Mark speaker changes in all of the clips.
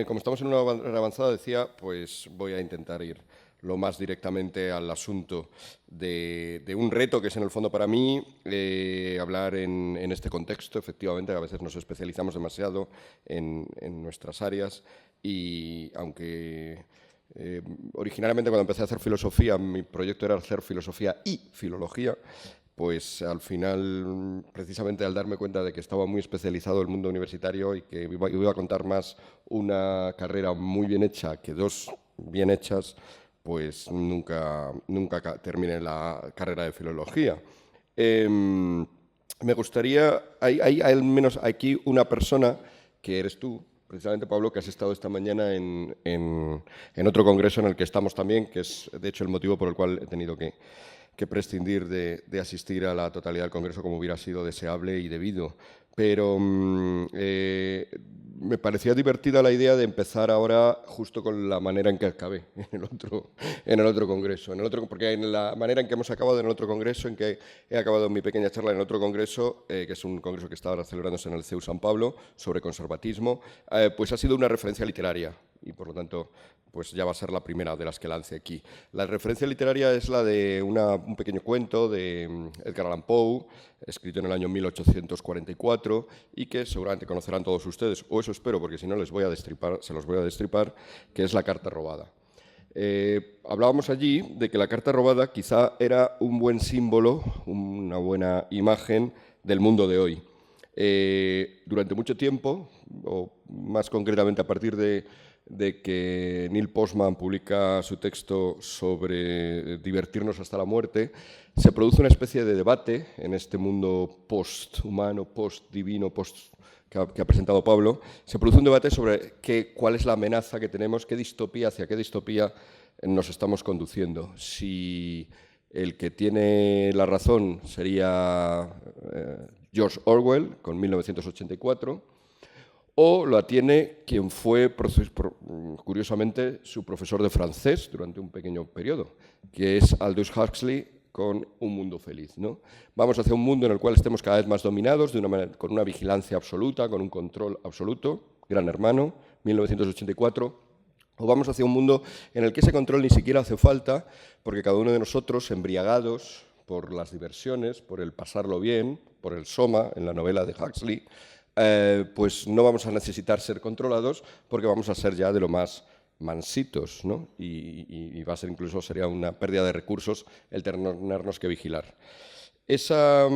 Speaker 1: Como estamos en una hora avanzada, decía, pues voy a intentar ir lo más directamente al asunto de un reto que es en el fondo para mí hablar en este contexto. Efectivamente, a veces nos especializamos demasiado en nuestras áreas y aunque originalmente cuando empecé a hacer filosofía, mi proyecto era hacer filosofía y filología, pues al final, precisamente al darme cuenta de que estaba muy especializado el mundo universitario y que iba a contar más una carrera muy bien hecha que dos bien hechas, pues nunca terminé la carrera de filología. Me gustaría, hay al menos aquí una persona que eres tú, precisamente Pablo, que has estado esta mañana en otro congreso en el que estamos también, que es de hecho el motivo por el cual he tenido que prescindir de asistir a la totalidad del Congreso como hubiera sido deseable y debido. Pero me parecía divertida la idea de empezar ahora justo con la manera en que acabé en el otro Congreso. Porque en la manera en que hemos acabado en el otro Congreso, en que he acabado mi pequeña charla en el otro Congreso, que es un congreso que está ahora celebrándose en el CEU San Pablo, sobre conservatismo, pues ha sido una referencia literaria y por lo tanto pues ya va a ser la primera de las que lance aquí. La referencia literaria es la de un pequeño cuento de Edgar Allan Poe, escrito en el año 1844 y que seguramente conocerán todos ustedes, o eso espero, porque si no se los voy a destripar, que es La carta robada. Hablábamos allí de que la carta robada quizá era un buen símbolo, una buena imagen del mundo de hoy. Durante mucho tiempo, o más concretamente a partir de que Neil Postman publica su texto sobre divertirnos hasta la muerte, se produce una especie de debate en este mundo post-humano, post-divino, que ha presentado Pablo. Se produce un debate sobre cuál es la amenaza que tenemos, hacia qué distopía nos estamos conduciendo. Si el que tiene la razón sería George Orwell, con 1984, o la tiene quien fue, curiosamente, su profesor de francés durante un pequeño periodo, que es Aldous Huxley con Un mundo feliz, ¿no? Vamos hacia un mundo en el cual estemos cada vez más dominados, con una vigilancia absoluta, con un control absoluto, Gran Hermano, 1984, o vamos hacia un mundo en el que ese control ni siquiera hace falta, porque cada uno de nosotros, embriagados por las diversiones, por el pasarlo bien, por el soma, en la novela de Huxley, pues no vamos a necesitar ser controlados porque vamos a ser ya de lo más mansitos, ¿no? Y va a ser sería una pérdida de recursos el tenernos que vigilar. Esa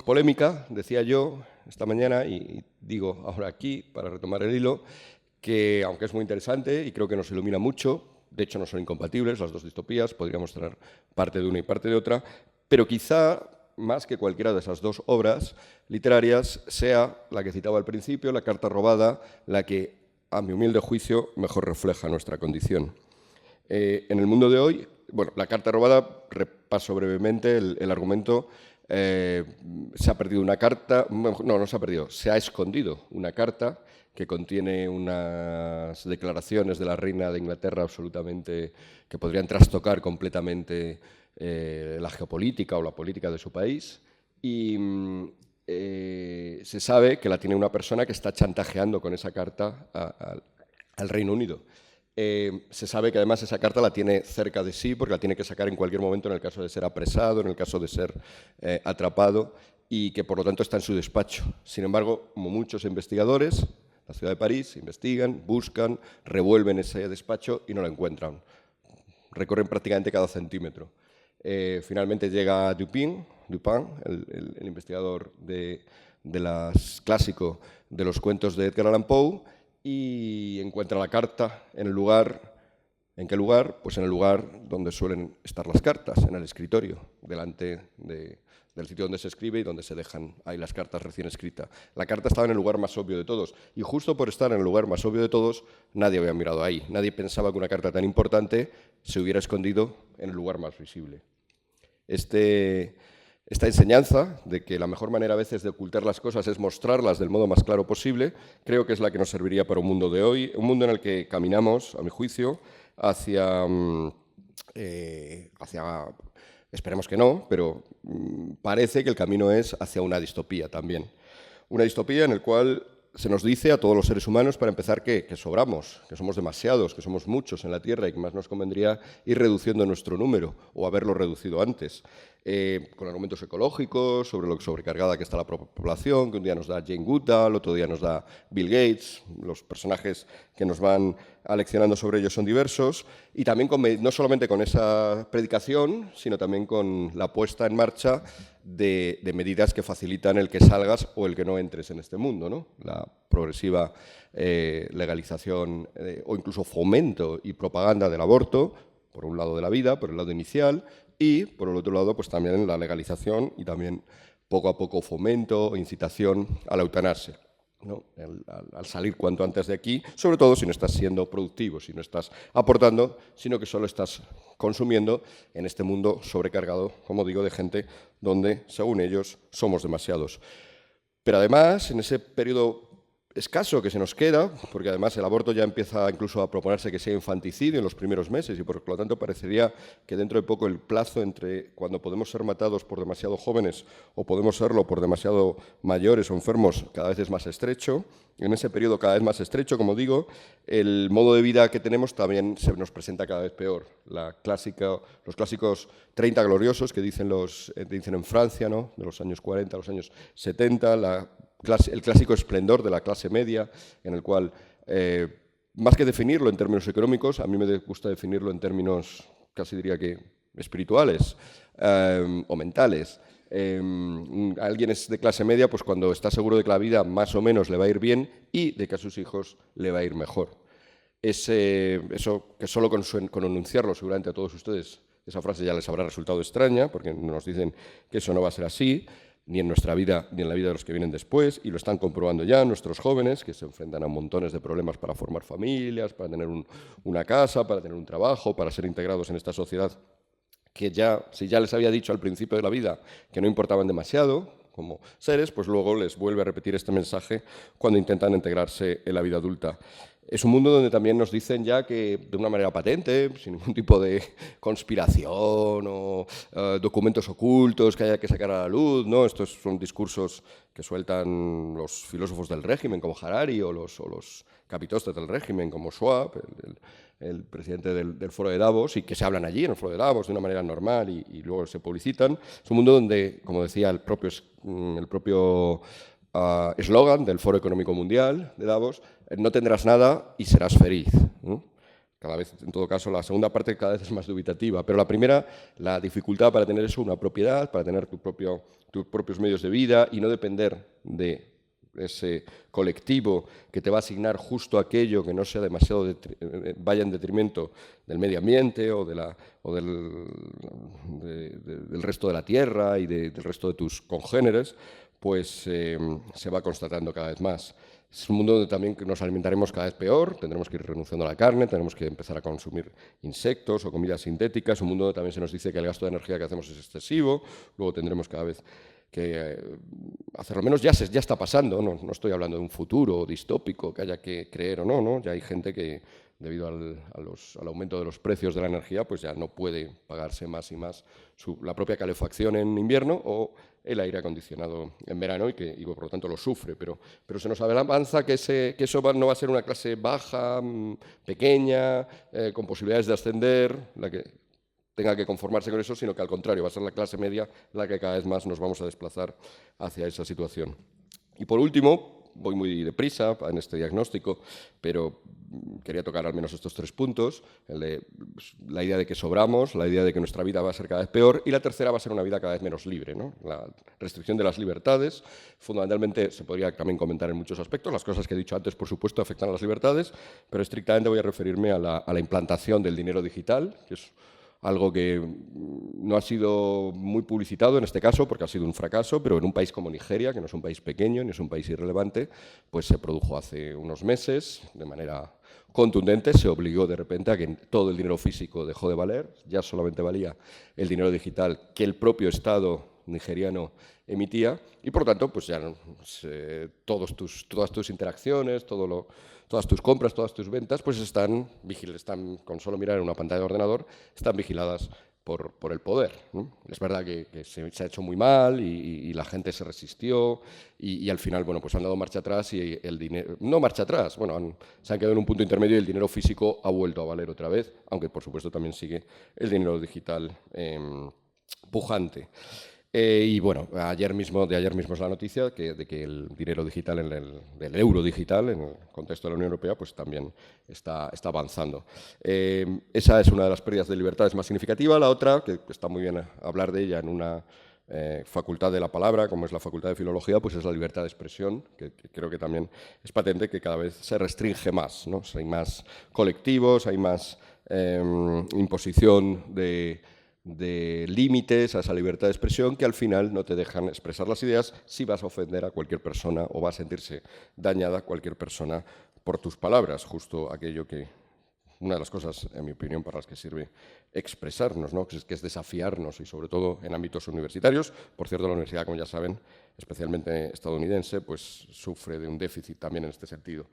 Speaker 1: polémica, decía yo esta mañana, y digo ahora aquí, para retomar el hilo, que aunque es muy interesante y creo que nos ilumina mucho, de hecho no son incompatibles las dos distopías, podríamos tener parte de una y parte de otra, pero quizá más que cualquiera de esas dos obras literarias sea la que citaba al principio, La carta robada, la que, a mi humilde juicio, mejor refleja nuestra condición. En el mundo de hoy, bueno, La carta robada, repaso brevemente el argumento. Se ha perdido una carta, no se ha perdido, se ha escondido una carta que contiene unas declaraciones de la reina de Inglaterra absolutamente que podrían trastocar completamente la geopolítica o la política de su país, y se sabe que la tiene una persona que está chantajeando con esa carta al Reino Unido. Se sabe que además esa carta la tiene cerca de sí porque la tiene que sacar en cualquier momento en el caso de ser apresado, en el caso de ser atrapado, y que por lo tanto está en su despacho. Sin embargo, como muchos investigadores, la ciudad de París investigan, buscan, revuelven ese despacho y no lo encuentran. Recorren prácticamente cada centímetro. Finalmente llega Dupin, el investigador clásico de los cuentos de Edgar Allan Poe, y encuentra la carta en el lugar. ¿En qué lugar? Pues en el lugar donde suelen estar las cartas, en el escritorio, delante del sitio donde se escribe y donde se dejan ahí las cartas recién escritas. La carta estaba en el lugar más obvio de todos, y justo por estar en el lugar más obvio de todos, nadie había mirado ahí. Nadie pensaba que una carta tan importante se hubiera escondido en el lugar más visible. Esta enseñanza de que la mejor manera a veces de ocultar las cosas es mostrarlas del modo más claro posible, creo que es la que nos serviría para un mundo de hoy, un mundo en el que caminamos, a mi juicio, hacia esperemos que no, pero parece que el camino es hacia una distopía también. Una distopía en la cual se nos dice a todos los seres humanos, para empezar, que sobramos, que somos demasiados, que somos muchos en la Tierra y que más nos convendría ir reduciendo nuestro número o haberlo reducido antes. Con argumentos ecológicos, sobre lo sobrecargada que está la población, que un día nos da Jane Goodall, otro día nos da Bill Gates. Los personajes que nos van aleccionando sobre ellos son diversos, y también no solamente con esa predicación, sino también con la puesta en marcha de medidas que facilitan el que salgas o el que no entres en este mundo, ¿no? La progresiva legalización o incluso fomento y propaganda del aborto, por un lado de la vida, por el lado inicial, y por el otro lado pues también la legalización y también poco a poco fomento o incitación a la eutanasia, ¿no? Al salir cuanto antes de aquí, sobre todo si no estás siendo productivo, si no estás aportando, sino que solo estás consumiendo en este mundo sobrecargado, como digo, de gente donde, según ellos, somos demasiados. Pero además, en ese periodo escaso que se nos queda, porque además el aborto ya empieza incluso a proponerse que sea infanticidio en los primeros meses, y por lo tanto parecería que dentro de poco el plazo entre cuando podemos ser matados por demasiado jóvenes o podemos serlo por demasiado mayores o enfermos cada vez es más estrecho. En ese periodo cada vez más estrecho, como digo, el modo de vida que tenemos también se nos presenta cada vez peor. Los clásicos 30 gloriosos que dicen en Francia, ¿no?, de los años 40 a los años 70, el clásico esplendor de la clase media, en el cual, más que definirlo en términos económicos, a mí me gusta definirlo en términos, casi diría que espirituales o mentales. Alguien es de clase media pues cuando está seguro de que la vida más o menos le va a ir bien y de que a sus hijos le va a ir mejor. Eso que solo con enunciarlo seguramente a todos ustedes, esa frase ya les habrá resultado extraña, porque nos dicen que eso no va a ser así, ni en nuestra vida, ni en la vida de los que vienen después, y lo están comprobando ya nuestros jóvenes, que se enfrentan a montones de problemas para formar familias, para tener una casa, para tener un trabajo, para ser integrados en esta sociedad, que si ya les había dicho al principio de la vida que no importaban demasiado como seres, pues luego les vuelve a repetir este mensaje cuando intentan integrarse en la vida adulta. Es un mundo donde también nos dicen ya que de una manera patente, sin ningún tipo de conspiración o documentos ocultos que haya que sacar a la luz, ¿no? Estos son discursos que sueltan los filósofos del régimen como Harari o los capitostes del régimen como Schwab, el presidente del Foro de Davos, y que se hablan allí en el Foro de Davos de una manera normal y luego se publicitan. Es un mundo donde, como decía el propio eslogan del Foro Económico Mundial de Davos, no tendrás nada y serás feliz, ¿no? Cada vez, en todo caso, la segunda parte cada vez es más dubitativa, pero la primera, la dificultad para tener eso, una propiedad, para tener tus propios medios de vida y no depender de ese colectivo que te va a asignar justo aquello que no sea demasiado vaya en detrimento del medio ambiente o del resto de la tierra y del resto de tus congéneres, pues se va constatando cada vez más. Es un mundo donde también nos alimentaremos cada vez peor, tendremos que ir renunciando a la carne, tendremos que empezar a consumir insectos o comidas sintéticas, un mundo donde también se nos dice que el gasto de energía que hacemos es excesivo, luego tendremos cada vez que hacerlo menos. Ya está pasando, no estoy hablando de un futuro distópico que haya que creer o no, ya hay gente que debido al aumento de los precios de la energía pues ya no puede pagarse más y más la propia calefacción en invierno o el aire acondicionado en verano y por lo tanto lo sufre, pero se nos avanza que eso no va a ser una clase baja, pequeña, con posibilidades de ascender, la que tenga que conformarse con eso, sino que al contrario va a ser la clase media la que cada vez más nos vamos a desplazar hacia esa situación. Y por último, voy muy deprisa en este diagnóstico, pero quería tocar al menos estos 3 puntos, la idea de que sobramos, la idea de que nuestra vida va a ser cada vez peor, y la tercera va a ser una vida cada vez menos libre, ¿no? La restricción de las libertades, fundamentalmente se podría también comentar en muchos aspectos, las cosas que he dicho antes, por supuesto, afectan a las libertades, pero estrictamente voy a referirme a la implantación del dinero digital, que es algo que no ha sido muy publicitado en este caso porque ha sido un fracaso, pero en un país como Nigeria, que no es un país pequeño ni es un país irrelevante, pues se produjo hace unos meses de manera contundente, se obligó de repente a que todo el dinero físico dejó de valer, ya solamente valía el dinero digital que el propio Estado nigeriano emitía y por lo tanto pues ya todas tus interacciones, todas tus compras, todas tus ventas, pues están con solo mirar en una pantalla de ordenador, están vigiladas por el poder, ¿no? Es verdad que se ha hecho muy mal y la gente se resistió y al final, bueno, pues han dado marcha atrás y el dinero... No marcha atrás, bueno, se han quedado en un punto intermedio y el dinero físico ha vuelto a valer otra vez, aunque por supuesto también sigue el dinero digital pujante. Y bueno, de ayer mismo es la noticia de que el dinero digital, del euro digital, en el contexto de la Unión Europea, pues también está avanzando. Esa es una de las pérdidas de libertades más significativas. La otra, que está muy bien hablar de ella en una facultad de la palabra, como es la Facultad de Filología, pues es la libertad de expresión, que creo que también es patente que cada vez se restringe más, ¿no? Hay más colectivos, hay más imposición de límites a esa libertad de expresión que al final no te dejan expresar las ideas si vas a ofender a cualquier persona o va a sentirse dañada cualquier persona por tus palabras, justo aquello que, una de las cosas, en mi opinión, para las que sirve expresarnos, ¿no? que es desafiarnos y sobre todo en ámbitos universitarios. Por cierto, la universidad, como ya saben, especialmente estadounidense, pues sufre de un déficit también en este sentido.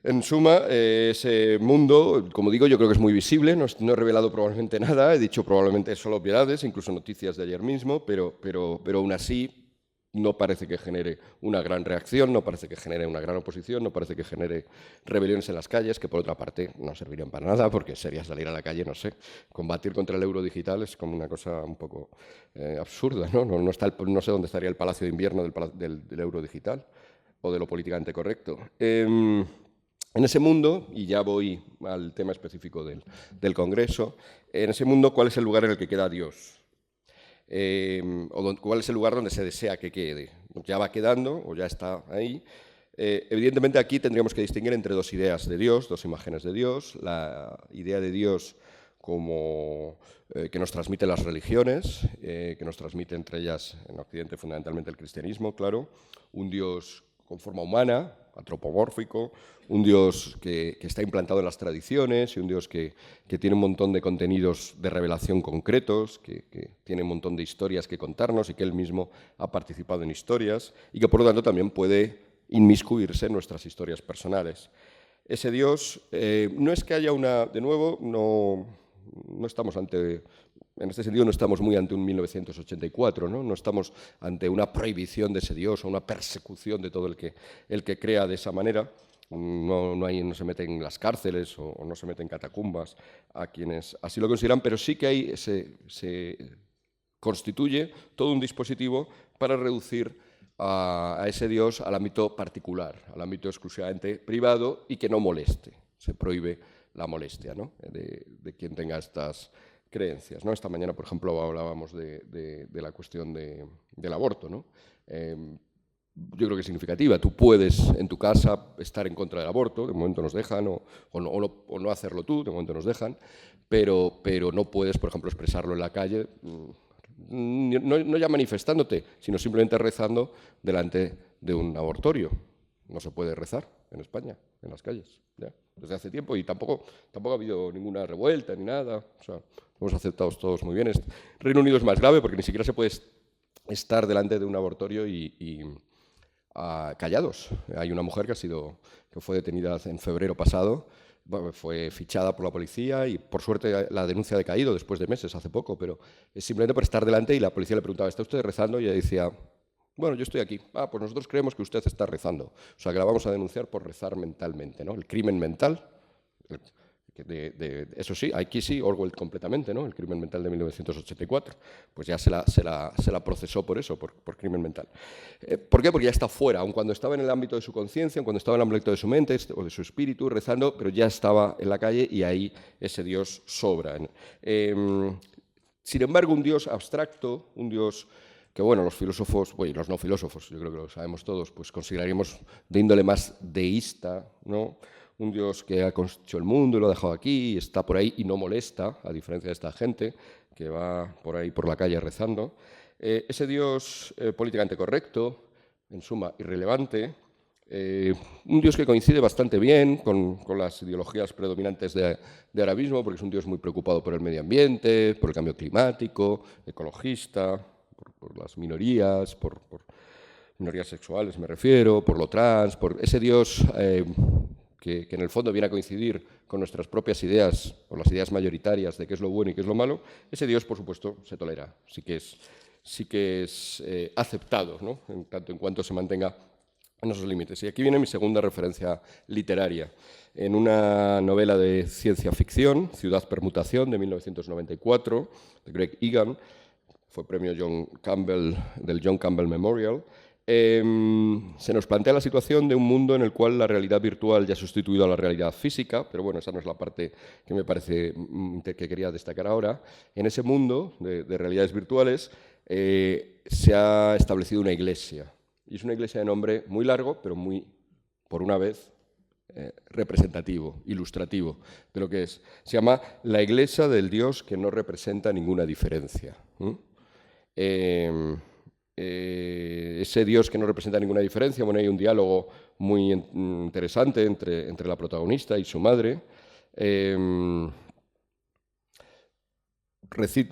Speaker 1: En suma, ese mundo, como digo, yo creo que es muy visible, no he revelado probablemente nada, he dicho probablemente solo obviedades, incluso noticias de ayer mismo, pero aún así no parece que genere una gran reacción, no parece que genere una gran oposición, no parece que genere rebeliones en las calles, que por otra parte no servirían para nada, porque sería salir a la calle, no sé, combatir contra el euro digital es como una cosa un poco absurda, ¿no? No sé dónde estaría el Palacio de Invierno del euro digital o de lo políticamente correcto. En ese mundo, y ya voy al tema específico del Congreso, en ese mundo, ¿cuál es el lugar en el que queda Dios? ¿Cuál es el lugar donde se desea que quede? ¿Ya va quedando o ya está ahí? Evidentemente aquí tendríamos que distinguir entre dos ideas de Dios, dos imágenes de Dios. La idea de Dios como que nos transmite las religiones, que nos transmite entre ellas en Occidente fundamentalmente el cristianismo, claro, un Dios con forma humana, antropomórfico, un Dios que está implantado en las tradiciones y un Dios que tiene un montón de contenidos de revelación concretos, que tiene un montón de historias que contarnos y que él mismo ha participado en historias y que por lo tanto también puede inmiscuirse en nuestras historias personales. Ese Dios no es que haya una, de nuevo, no estamos ante... En este sentido no estamos muy ante un 1984, ¿no? Estamos ante una prohibición de ese Dios o una persecución de todo el que crea de esa manera. No se mete en las cárceles o no se mete en catacumbas a quienes así lo consideran, pero sí que ahí se constituye todo un dispositivo para reducir a ese Dios al ámbito particular, al ámbito exclusivamente privado y que no moleste. Se prohíbe la molestia, ¿no? de quien tenga estas creencias, ¿no? Esta mañana, por ejemplo, hablábamos de la cuestión del aborto, ¿no? Yo creo que es significativa. Tú puedes en tu casa estar en contra del aborto, de momento nos dejan, o no hacerlo tú, de momento nos dejan, pero no puedes, por ejemplo, expresarlo en la calle, no ya manifestándote, sino simplemente rezando delante de un abortorio. No se puede rezar en España, en las calles, ya, desde hace tiempo, y tampoco ha habido ninguna revuelta ni nada. O sea, hemos aceptado todos muy bien. Reino Unido es más grave porque ni siquiera se puede estar delante de un abortorio callados. Hay una mujer que fue detenida en febrero pasado, fue fichada por la policía y por suerte la denuncia ha decaído después de meses, hace poco, pero es simplemente por estar delante y la policía le preguntaba, ¿está usted rezando? Y ella decía, bueno, yo estoy aquí. Pues nosotros creemos que usted está rezando. O sea, que la vamos a denunciar por rezar mentalmente, ¿no? El crimen mental, eso sí, aquí sí, Orwell completamente, ¿no? El crimen mental de 1984. Pues ya se la procesó por eso, por crimen mental. ¿Por qué? Porque ya está fuera, aun cuando estaba en el ámbito de su conciencia, aun cuando estaba en el ámbito de su mente o de su espíritu rezando, pero ya estaba en la calle y ahí ese Dios sobra. Sin embargo, un Dios abstracto, un Dios que, bueno, los filósofos, bueno, y los no filósofos, yo creo que lo sabemos todos, pues consideraríamos de índole más deísta, ¿no? Un Dios que ha construido el mundo y lo ha dejado aquí y está por ahí y no molesta, a diferencia de esta gente que va por ahí por la calle rezando. Ese Dios políticamente correcto, en suma, irrelevante, un Dios que coincide bastante bien con las ideologías predominantes de ahora mismo, porque es un Dios muy preocupado por el medio ambiente, por el cambio climático, ecologista, por las minorías, por minorías sexuales me refiero, por lo trans, por ese Dios que en el fondo viene a coincidir con nuestras propias ideas o las ideas mayoritarias de qué es lo bueno y qué es lo malo, ese Dios, por supuesto, se tolera, sí que es aceptado, ¿no? En tanto en cuanto se mantenga en esos límites. Y aquí viene mi segunda referencia literaria. En una novela de ciencia ficción, Ciudad Permutación, de 1994, de Greg Egan, fue premio John Campbell, del John Campbell Memorial, se nos plantea la situación de un mundo en el cual la realidad virtual ya ha sustituido a la realidad física, pero bueno, esa no es la parte que me parece que quería destacar ahora. En ese mundo de realidades virtuales se ha establecido una iglesia, y es una iglesia de nombre muy largo, pero muy, por una vez, representativo, ilustrativo de lo que es. Se llama la iglesia del Dios que no representa ninguna diferencia. Ese Dios que no representa ninguna diferencia, bueno, hay un diálogo muy interesante entre la protagonista y su madre.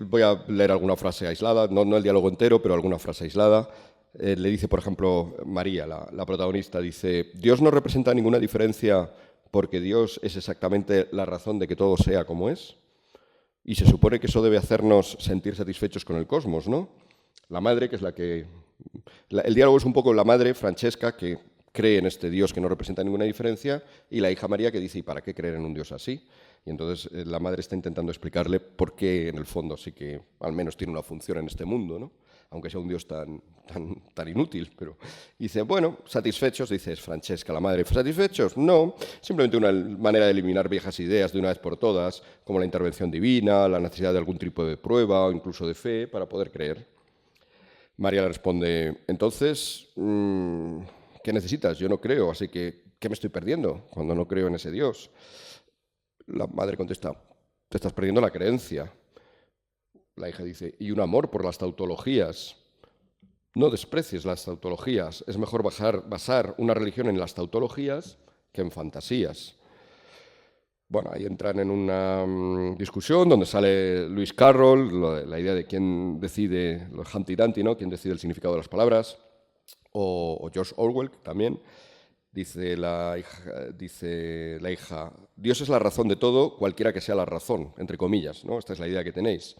Speaker 1: Voy a leer alguna frase aislada, no el diálogo entero, pero alguna frase aislada. Le dice, por ejemplo, María, la protagonista, dice: Dios no representa ninguna diferencia porque Dios es exactamente la razón de que todo sea como es. Y se supone que eso debe hacernos sentir satisfechos con el cosmos, ¿no? La madre, que es la que... el diálogo es un poco la madre, Francesca, que cree en este Dios que no representa ninguna diferencia, y la hija María, que dice: ¿y para qué creer en un Dios así? Y entonces la madre está intentando explicarle por qué, en el fondo, sí que al menos tiene una función en este mundo, ¿no? Aunque sea un Dios tan inútil. Pero dice, bueno, satisfechos, dice Francesca, la madre, ¿satisfechos? No, simplemente una manera de eliminar viejas ideas de una vez por todas, como la intervención divina, la necesidad de algún tipo de prueba o incluso de fe para poder creer. María le responde, entonces, ¿qué necesitas? Yo no creo, así que, ¿qué me estoy perdiendo cuando no creo en ese Dios? La madre contesta, te estás perdiendo la creencia. La hija dice, y un amor por las tautologías. No desprecies las tautologías. Es mejor basar una religión en las tautologías que en fantasías. Bueno, ahí entran en una discusión donde sale Lewis Carroll, la idea de quién decide, los Humpty Dumpty, ¿no? Quién decide el significado de las palabras, o George Orwell también. Dice la hija, Dios es la razón de todo, cualquiera que sea la razón, entre comillas, ¿no? Esta es la idea que tenéis.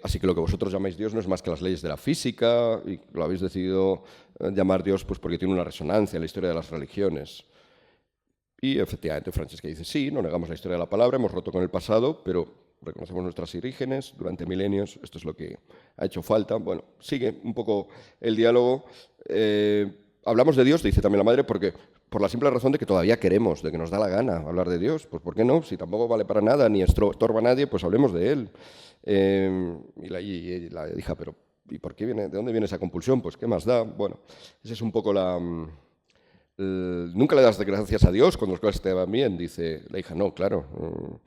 Speaker 1: Así que lo que vosotros llamáis Dios no es más que las leyes de la física, y lo habéis decidido llamar Dios pues porque tiene una resonancia en la historia de las religiones. Y efectivamente Francesca dice, sí, no negamos la historia de la palabra, hemos roto con el pasado, pero reconocemos nuestras orígenes durante milenios, esto es lo que ha hecho falta. Bueno, sigue un poco el diálogo. Hablamos de Dios, dice también la madre, porque por la simple razón de que todavía queremos, de que nos da la gana hablar de Dios. Pues ¿por qué no? Si tampoco vale para nada, ni estorba a nadie, pues hablemos de Él. Y la hija, pero ¿y por qué viene? ¿De dónde viene esa compulsión? Pues ¿qué más da? Bueno, esa es un poco nunca le das gracias a Dios cuando las cosas te van bien, dice la hija. No, claro.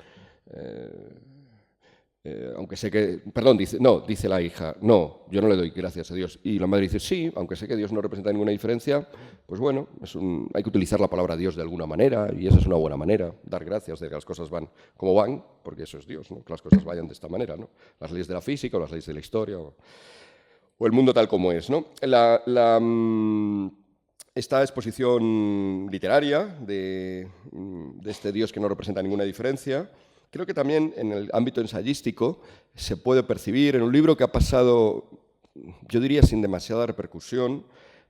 Speaker 1: Aunque sé que... Perdón, dice la hija, no, yo no le doy gracias a Dios. Y la madre dice, sí, aunque sé que Dios no representa ninguna diferencia, pues bueno, hay que utilizar la palabra Dios de alguna manera, y esa es una buena manera, dar gracias de que las cosas van como van, porque eso es Dios, ¿no? Que las cosas vayan de esta manera, ¿no? Las leyes de la física o las leyes de la historia, o el mundo tal como es, ¿no? Esta exposición literaria de este Dios que no representa ninguna diferencia, creo que también en el ámbito ensayístico se puede percibir en un libro que ha pasado, yo diría, sin demasiada repercusión,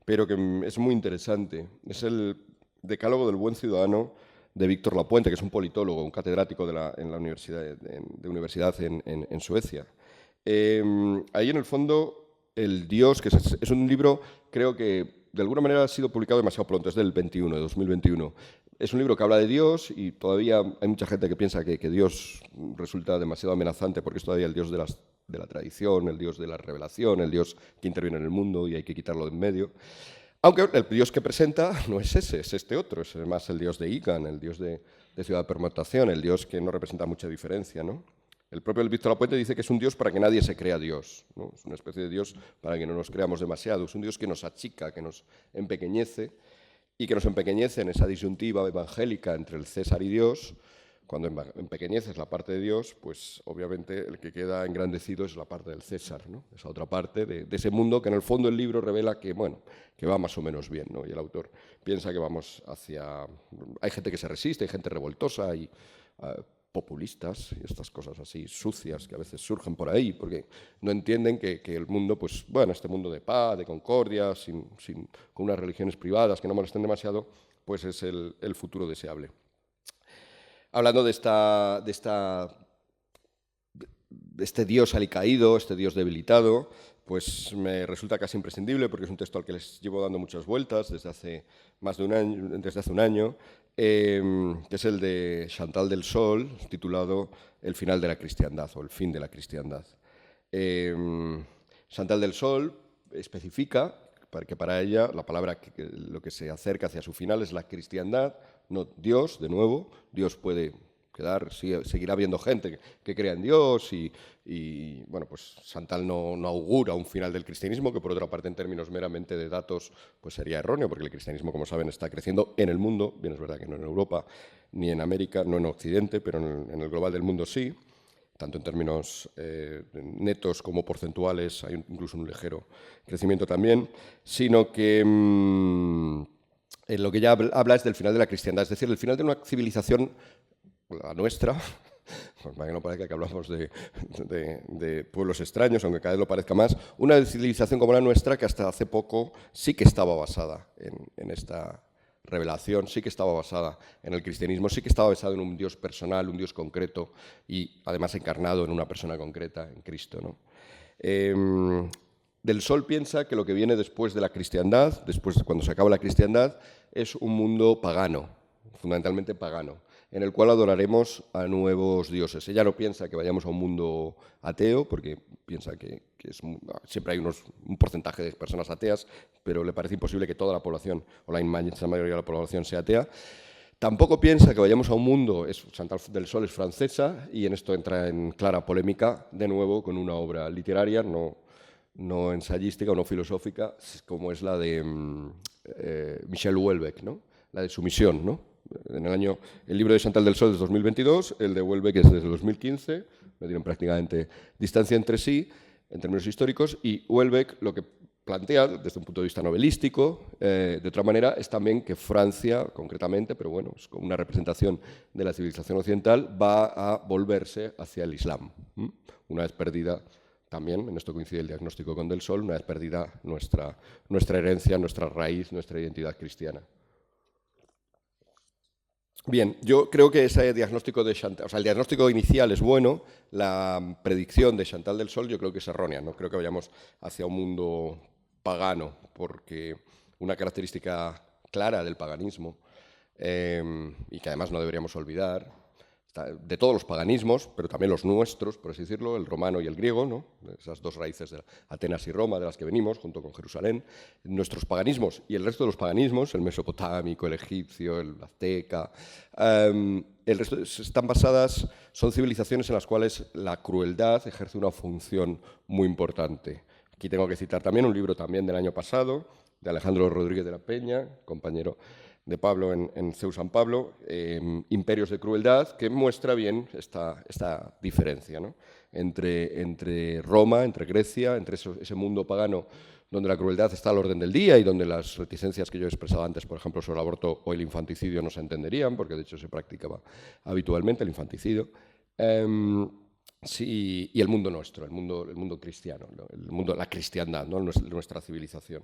Speaker 1: pero que es muy interesante. Es el Decálogo del Buen Ciudadano de Víctor Lapuente, que es un politólogo, un catedrático en la universidad en Suecia. Ahí, en el fondo, el Dios, que es un libro, creo que de alguna manera ha sido publicado demasiado pronto, es del 2021. Es un libro que habla de Dios y todavía hay mucha gente que piensa que Dios resulta demasiado amenazante porque es todavía el Dios de la tradición, el Dios de la revelación, el Dios que interviene en el mundo y hay que quitarlo de en medio. Aunque el Dios que presenta no es ese, es este otro, es más el Dios de Egan, el Dios de Ciudad de Permutación, el Dios que no representa mucha diferencia, ¿no? El propio Víctor Lapuente dice que es un Dios para que nadie se crea Dios, ¿no? Es una especie de Dios para que no nos creamos demasiado, es un Dios que nos achica, que nos empequeñece, y que nos empequeñece en esa disyuntiva evangélica entre el César y Dios, Cuando empequeñeces la parte de Dios, pues obviamente el que queda engrandecido es la parte del César, ¿no? Esa otra parte de ese mundo que en el fondo el libro revela que, bueno, que va más o menos bien, ¿no? Y el autor piensa que vamos hacia... Hay gente que se resiste, hay gente revoltosa, hay populistas y estas cosas así sucias que a veces surgen por ahí, porque no entienden que el mundo, pues bueno, este mundo de paz, de concordia, con unas religiones privadas que no molesten demasiado, pues es el futuro deseable. Hablando de este Dios alicaído, este Dios debilitado, pues me resulta casi imprescindible, porque es un texto al que les llevo dando muchas vueltas desde hace más de un año, que es el de Chantal del Sol, titulado El final de la cristiandad o El fin de la cristiandad. Chantal del Sol especifica que para ella la palabra, lo que se acerca hacia su final es la cristiandad, no Dios, de nuevo. Dios puede quedar, seguirá habiendo gente que crea en Dios y bueno, pues Chantal no augura un final del cristianismo, que por otra parte en términos meramente de datos pues sería erróneo, porque el cristianismo, como saben, está creciendo en el mundo. Bien, es verdad que no en Europa ni en América, no en Occidente, pero en el global del mundo sí, tanto en términos netos como porcentuales, hay incluso un ligero crecimiento también, sino que en lo que ya habla es del final de la cristiandad, es decir, el final de una civilización, la nuestra, pues para que no parezca que hablamos de pueblos extraños, aunque cada vez lo parezca más, una civilización como la nuestra que hasta hace poco sí que estaba basada en esta revelación, sí que estaba basada en el cristianismo, sí que estaba basada en un Dios personal, un Dios concreto y además encarnado en una persona concreta, en Cristo, ¿no? Del Sol piensa que lo que viene después de la cristiandad, después cuando se acaba la cristiandad, es un mundo pagano, fundamentalmente pagano, en el cual adoraremos a nuevos dioses. Ella no piensa que vayamos a un mundo ateo, porque piensa que siempre hay un porcentaje de personas ateas, pero le parece imposible que toda la población, o la inmensa mayoría de la población, sea atea. Tampoco piensa que vayamos a un mundo, Chantal del Sol es francesa, y en esto entra en clara polémica, de nuevo, con una obra literaria, no ensayística o no filosófica, como es la de Michel Houellebecq, ¿no? La de Sumisión, ¿no? El libro de Chantal del Sol es de 2022, el de Houellebecq es desde 2015, no tienen prácticamente distancia entre sí, en términos históricos, y Houellebecq lo que plantea, desde un punto de vista novelístico, de otra manera, es también que Francia, concretamente, pero bueno, es como una representación de la civilización occidental, va a volverse hacia el Islam. Una vez perdida, también, en esto coincide el diagnóstico con Del Sol, una vez perdida nuestra herencia, nuestra raíz, nuestra identidad cristiana. Bien, yo creo que ese diagnóstico de Chantal, o sea, el diagnóstico inicial es bueno, la predicción de Chantal del Sol yo creo que es errónea, no creo que vayamos hacia un mundo pagano, porque una característica clara del paganismo, y que además no deberíamos olvidar, de todos los paganismos, pero también los nuestros, por así decirlo, el romano y el griego, ¿no? Esas dos raíces de Atenas y Roma de las que venimos, junto con Jerusalén, nuestros paganismos y el resto de los paganismos, el mesopotámico, el egipcio, el azteca, el resto son civilizaciones en las cuales la crueldad ejerce una función muy importante. Aquí tengo que citar también un libro también del año pasado, de Alejandro Rodríguez de la Peña, compañero de Pablo en CEU San Pablo, Imperios de Crueldad, que muestra bien esta diferencia, ¿no? entre Roma, entre Grecia, entre ese mundo pagano donde la crueldad está al orden del día y donde las reticencias que yo he expresado antes, por ejemplo, sobre el aborto o el infanticidio no se entenderían, porque de hecho se practicaba habitualmente el infanticidio. Sí, y el mundo nuestro, el mundo cristiano, ¿no? La cristiandad, ¿no? Nuestra civilización.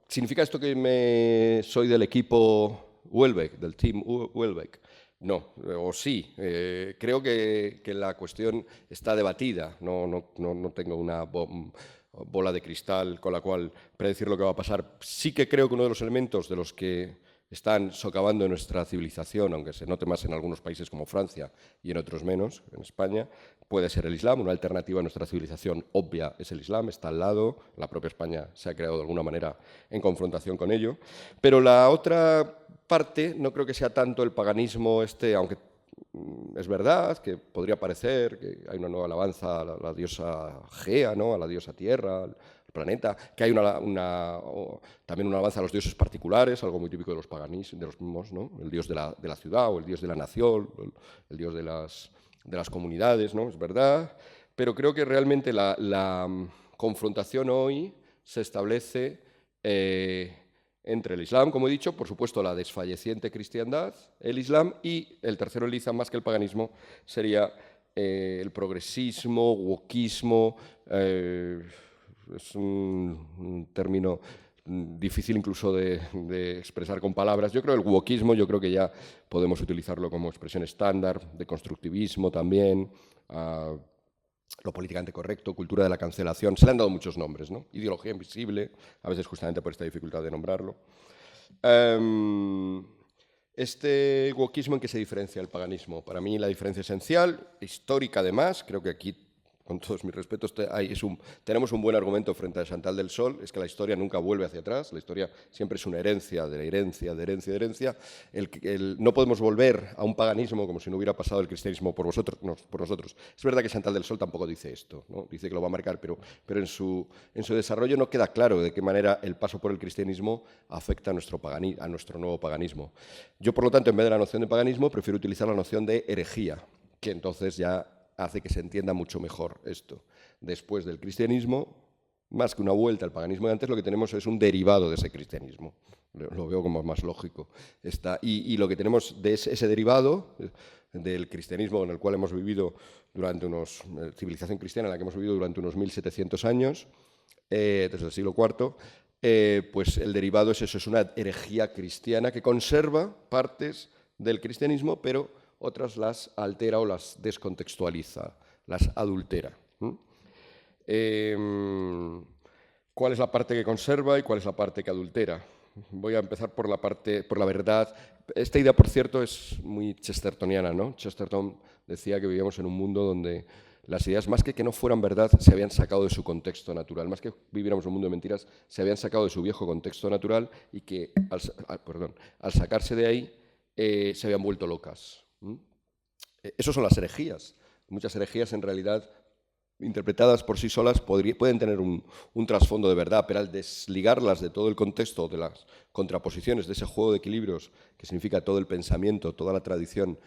Speaker 1: ¿Significa esto que soy del equipo Houellebecq, del team Houellebecq? No, o sí. Creo que la cuestión está debatida. No tengo una bola de cristal con la cual predecir lo que va a pasar. Sí que creo que uno de los elementos de los que están socavando nuestra civilización, aunque se note más en algunos países como Francia y en otros menos, en España, puede ser el Islam. Una alternativa a nuestra civilización obvia es el Islam, está al lado, la propia España se ha creado de alguna manera en confrontación con ello. Pero la otra parte no creo que sea tanto el paganismo aunque es verdad que podría parecer que hay una nueva alabanza a la diosa Gea, ¿no? A la diosa Tierra, al planeta, que hay también una alabanza a los dioses particulares, algo muy típico de los paganismos, de los mismos, ¿no? El dios de la ciudad o el dios de la nación, el dios de las comunidades, ¿no? Es verdad, pero creo que realmente la confrontación hoy se establece entre el Islam, como he dicho, por supuesto la desfalleciente cristiandad, el Islam, y el tercero liza más que el paganismo sería el progresismo, wokismo, es un término difícil incluso de expresar con palabras. Yo creo el wokismo, yo creo que ya podemos utilizarlo como expresión estándar, de constructivismo también, lo políticamente correcto, cultura de la cancelación, se le han dado muchos nombres, ¿no? Ideología invisible, a veces justamente por esta dificultad de nombrarlo. Este wokismo, ¿en qué se diferencia del paganismo? Para mí la diferencia esencial, histórica además, creo que aquí, con todos mis respetos, tenemos un buen argumento frente a Chantal del Sol, es que la historia nunca vuelve hacia atrás, la historia siempre es una herencia de la herencia, de herencia, de herencia. No podemos volver a un paganismo como si no hubiera pasado el cristianismo por nosotros. Es verdad que Chantal del Sol tampoco dice esto, ¿no? Dice que lo va a marcar, pero en su desarrollo no queda claro de qué manera el paso por el cristianismo afecta a nuestro nuevo paganismo. Yo, por lo tanto, en vez de la noción de paganismo, prefiero utilizar la noción de herejía, que entonces ya hace que se entienda mucho mejor esto. Después del cristianismo, más que una vuelta al paganismo de antes, lo que tenemos es un derivado de ese cristianismo. Lo veo como más lógico. Y lo que tenemos de ese derivado del cristianismo en el cual hemos vivido durante civilización cristiana en la que hemos vivido durante unos 1700 años, desde el siglo IV, pues el derivado es eso, es una herejía cristiana que conserva partes del cristianismo, pero otras las altera o las descontextualiza, las adultera. ¿Cuál es la parte que conserva y cuál es la parte que adultera? Voy a empezar por la verdad. Esta idea, por cierto, es muy chestertoniana, ¿no? Chesterton decía que vivíamos en un mundo donde las ideas, más que no fueran verdad, se habían sacado de su contexto natural. Más que viviéramos un mundo de mentiras, se habían sacado de su viejo contexto natural y que, al sacarse de ahí, se habían vuelto locas. Esas son las herejías. Muchas herejías, en realidad, interpretadas por sí solas, pueden tener un trasfondo de verdad, pero al desligarlas de todo el contexto, de las contraposiciones, de ese juego de equilibrios que significa todo el pensamiento, toda la tradición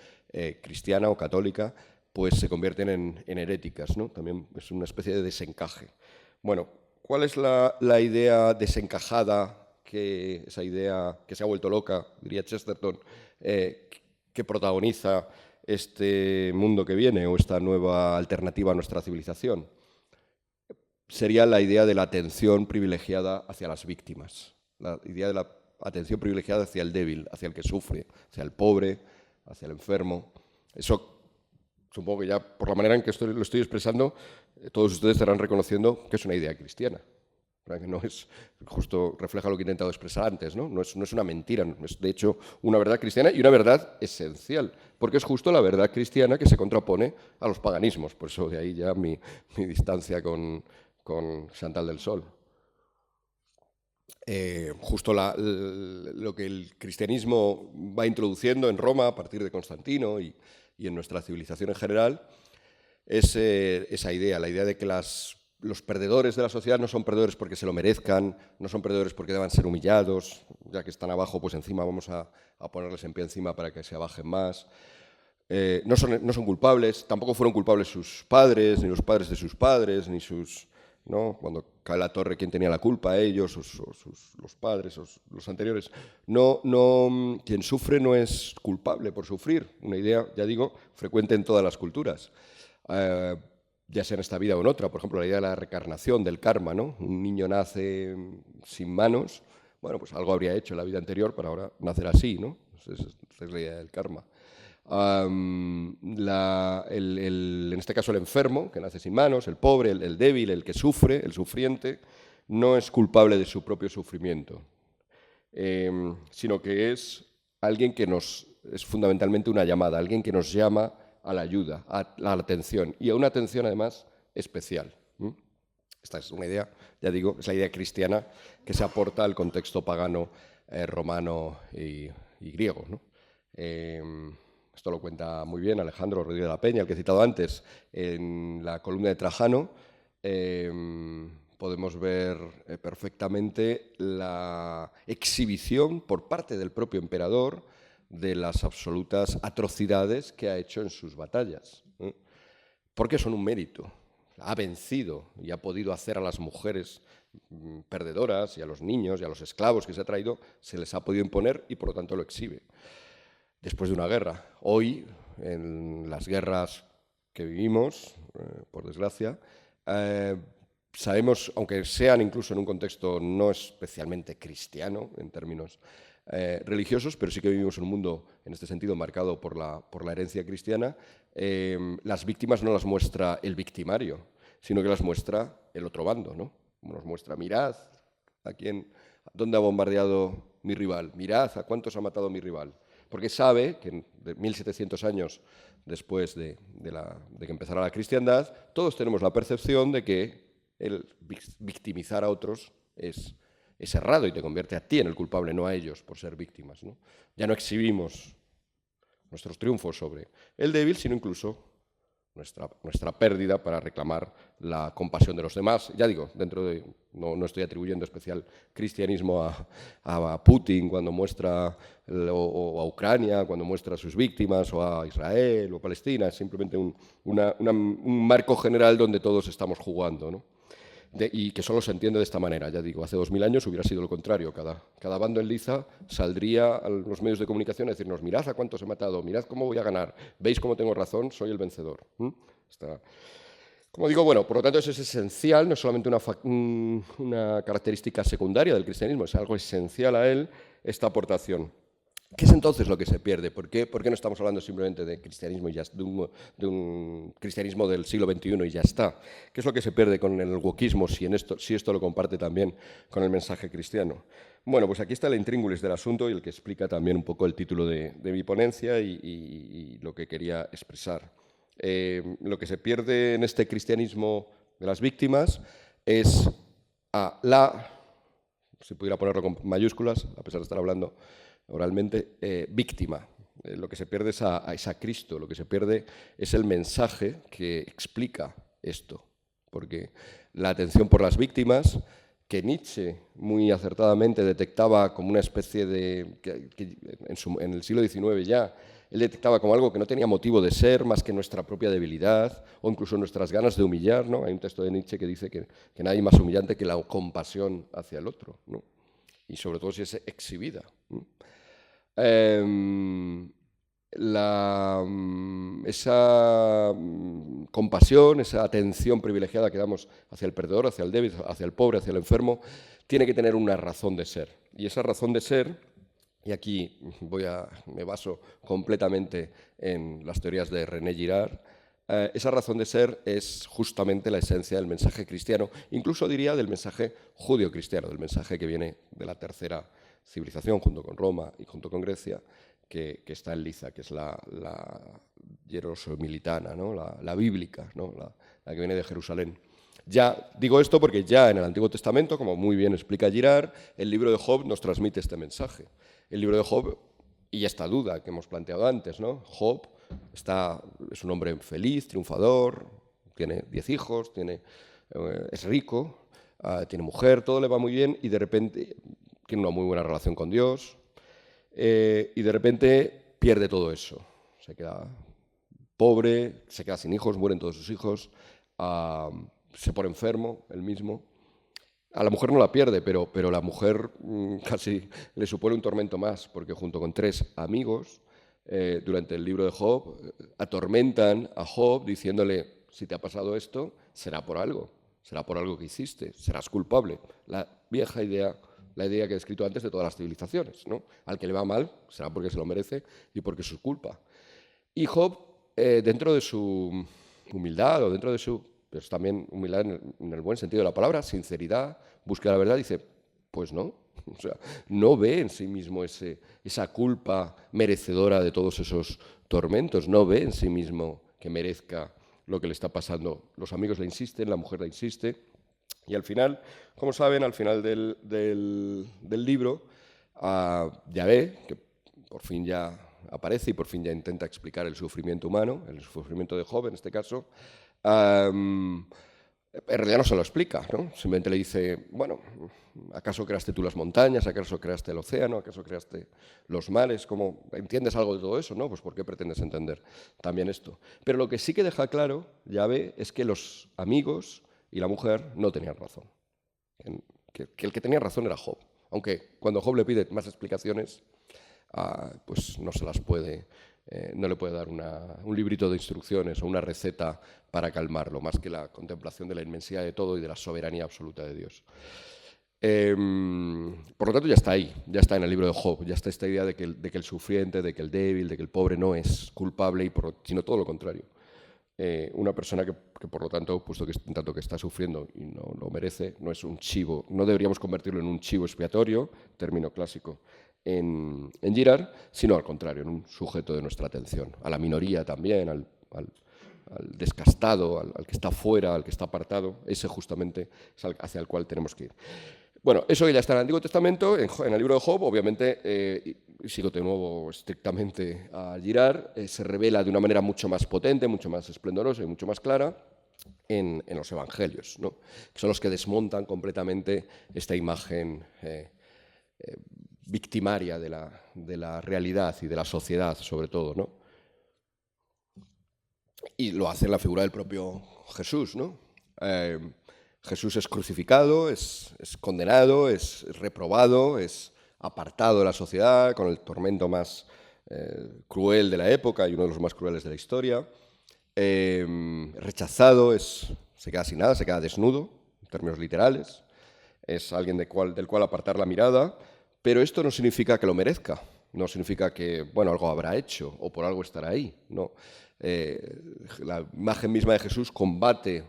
Speaker 1: cristiana o católica, pues se convierten en heréticas, ¿no? También es una especie de desencaje. Bueno, ¿cuál es la idea desencajada, esa idea que se ha vuelto loca, diría Chesterton, que protagoniza este mundo que viene o esta nueva alternativa a nuestra civilización? Sería la idea de la atención privilegiada hacia las víctimas, la idea de la atención privilegiada hacia el débil, hacia el que sufre, hacia el pobre, hacia el enfermo. Eso supongo que ya por la manera en que lo estoy expresando, todos ustedes estarán reconociendo que es una idea cristiana. Que no es, justo refleja lo que he intentado expresar antes, ¿no? No es una mentira, es de hecho una verdad cristiana y una verdad esencial, porque es justo la verdad cristiana que se contrapone a los paganismos, por eso de ahí ya mi distancia con Chantal del Sol. Justo lo que el cristianismo va introduciendo en Roma a partir de Constantino y en nuestra civilización en general es esa idea, la idea de que los perdedores de la sociedad no son perdedores porque se lo merezcan, no son perdedores porque deban ser humillados, ya que están abajo, pues encima vamos a ponerles en pie encima para que se abajen más. No son culpables, tampoco fueron culpables sus padres, ni los padres de sus padres, ni sus... ¿no? Cuando cae la torre, ¿quién tenía la culpa? Ellos, los padres, los anteriores. Quien sufre no es culpable por sufrir, una idea, ya digo, frecuente en todas las culturas. Ya sea en esta vida o en otra, por ejemplo, la idea de la reencarnación, del karma, ¿no? Un niño nace sin manos, bueno, pues algo habría hecho en la vida anterior para ahora nacer así, ¿no? Esa es la idea del karma. En este caso el enfermo, que nace sin manos, el pobre, el débil, el que sufre, el sufriente, no es culpable de su propio sufrimiento, sino que es alguien que es fundamentalmente una llamada, alguien que nos llama a la ayuda, a la atención, y a una atención además especial. Esta es una idea, ya digo, es la idea cristiana que se aporta al contexto pagano, romano y griego, ¿no? Esto lo cuenta muy bien Alejandro Rodríguez de la Peña, el que he citado antes, en la columna de Trajano, podemos ver perfectamente la exhibición por parte del propio emperador de las absolutas atrocidades que ha hecho en sus batallas, ¿eh? Porque son un mérito. Ha vencido y ha podido hacer a las mujeres perdedoras y a los niños y a los esclavos que se ha traído, se les ha podido imponer y por lo tanto lo exhibe. Después de una guerra. Hoy, en las guerras que vivimos, por desgracia, sabemos, aunque sean incluso en un contexto no especialmente cristiano en términos religiosos, pero sí que vivimos en un mundo, en este sentido, marcado por la herencia cristiana, las víctimas no las muestra el victimario, sino que las muestra el otro bando, ¿no? Como nos muestra, mirad dónde ha bombardeado mi rival, mirad a cuántos ha matado mi rival. Porque sabe que 1700 años después de que empezara la cristiandad, todos tenemos la percepción de que el victimizar a otros es errado y te convierte a ti en el culpable, no a ellos, por ser víctimas, ¿no? Ya no exhibimos nuestros triunfos sobre el débil, sino incluso nuestra pérdida para reclamar la compasión de los demás. Ya digo, no estoy atribuyendo especial cristianismo a Putin cuando muestra, o a Ucrania cuando muestra a sus víctimas, o a Israel o a Palestina, es simplemente un marco general donde todos estamos jugando, ¿no? Y que solo se entiende de esta manera. Ya digo, hace 2000 años hubiera sido lo contrario. Cada bando en liza saldría a los medios de comunicación a decirnos, mirad a cuántos he matado, mirad cómo voy a ganar, veis cómo tengo razón, soy el vencedor. Como digo, bueno, por lo tanto eso es esencial, no es solamente una característica secundaria del cristianismo, es algo esencial a él, esta aportación. ¿Qué es entonces lo que se pierde? ¿Por qué no estamos hablando simplemente de cristianismo y de un cristianismo del siglo XXI y ya está? ¿Qué es lo que se pierde con el wokismo si esto lo comparte también con el mensaje cristiano? Bueno, pues aquí está el intríngulis del asunto y el que explica también un poco el título de mi ponencia y lo que quería expresar. Lo que se pierde en este cristianismo de las víctimas es si pudiera ponerlo con mayúsculas, a pesar de estar hablando oralmente, víctima. Lo que se pierde es a Cristo, lo que se pierde es el mensaje que explica esto. Porque la atención por las víctimas, que Nietzsche muy acertadamente detectaba como una especie de... que en el siglo XIX ya, él detectaba como algo que no tenía motivo de ser más que nuestra propia debilidad o incluso nuestras ganas de humillar, ¿no? Hay un texto de Nietzsche que dice que no hay más humillante que la compasión hacia el otro, ¿no? Y sobre todo si es exhibida, ¿no? Esa compasión, esa atención privilegiada que damos hacia el perdedor, hacia el débil, hacia el pobre, hacia el enfermo, tiene que tener una razón de ser. Y esa razón de ser, y aquí me baso completamente en las teorías de René Girard, esa razón de ser es justamente la esencia del mensaje cristiano, incluso diría del mensaje judío-cristiano, del mensaje que viene de la tercera civilización, junto con Roma y junto con Grecia, que está en Liza, que es la jerosomilitana, ¿no? la bíblica, ¿no? la que viene de Jerusalén. Ya digo esto porque ya en el Antiguo Testamento, como muy bien explica Girard, el libro de Job nos transmite este mensaje. El libro de Job, y esta duda que hemos planteado antes, ¿no? Job es un hombre feliz, triunfador, tiene 10 hijos, es rico, tiene mujer, todo le va muy bien y de repente tiene una muy buena relación con Dios y de repente pierde todo eso. Se queda pobre, se queda sin hijos, mueren todos sus hijos, se pone enfermo él mismo. A la mujer no la pierde, pero la mujer casi le supone un tormento más, porque junto con 3 amigos, durante el libro de Job, atormentan a Job diciéndole, si te ha pasado esto, será por algo que hiciste, serás culpable. La vieja idea, la idea que he descrito antes de todas las civilizaciones, ¿no? Al que le va mal, será porque se lo merece y porque es su culpa. Y Job, dentro de su humildad o dentro de su... pero es también humildad en el buen sentido de la palabra, sinceridad, búsqueda de la verdad, dice, pues no. O sea, no ve en sí mismo esa culpa merecedora de todos esos tormentos, no ve en sí mismo que merezca lo que le está pasando. Los amigos le insisten, la mujer le insiste, y al final, como saben, al final del libro, Yahvé, que por fin ya aparece y por fin ya intenta explicar el sufrimiento humano, el sufrimiento de Job en este caso, En realidad no se lo explica, ¿no? Simplemente le dice, bueno, ¿acaso creaste tú las montañas? ¿Acaso creaste el océano? ¿Acaso creaste los mares? ¿Cómo entiendes algo de todo eso? ¿No? Pues ¿por qué pretendes entender también esto? Pero lo que sí que deja claro, Yahvé, es que los amigos y la mujer no tenían razón. Que el que tenía razón era Job. Aunque cuando Job le pide más explicaciones, pues no se las puede, no le puede dar un librito de instrucciones o una receta para calmarlo, más que la contemplación de la inmensidad de todo y de la soberanía absoluta de Dios. Por lo tanto, ya está ahí, ya está en el libro de Job, ya está esta idea de que el sufriente, de que el débil, de que el pobre no es culpable, sino todo lo contrario. Una persona que por lo tanto, puesto que en tanto que está sufriendo y no lo merece, no es un chivo, no deberíamos convertirlo en un chivo expiatorio, término clásico, en Girard, sino al contrario, en un sujeto de nuestra atención, a la minoría también, al descastado, al que está fuera, al que está apartado, ese justamente es hacia el cual tenemos que ir. Bueno, eso ya está en el Antiguo Testamento, en el libro de Job, obviamente, sigo de nuevo estrictamente a Girard, se revela de una manera mucho más potente, mucho más esplendorosa y mucho más clara en los Evangelios, ¿no? Que son los que desmontan completamente esta imagen victimaria de la realidad y de la sociedad, sobre todo, ¿no? Y lo hace en la figura del propio Jesús, ¿no? Jesús es crucificado, es condenado, es reprobado, es apartado de la sociedad con el tormento más cruel de la época y uno de los más crueles de la historia. Rechazado, se queda sin nada, se queda desnudo, en términos literales. Es alguien del cual apartar la mirada, pero esto no significa que lo merezca, no significa que, bueno, algo habrá hecho o por algo estará ahí, no. La imagen misma de Jesús combate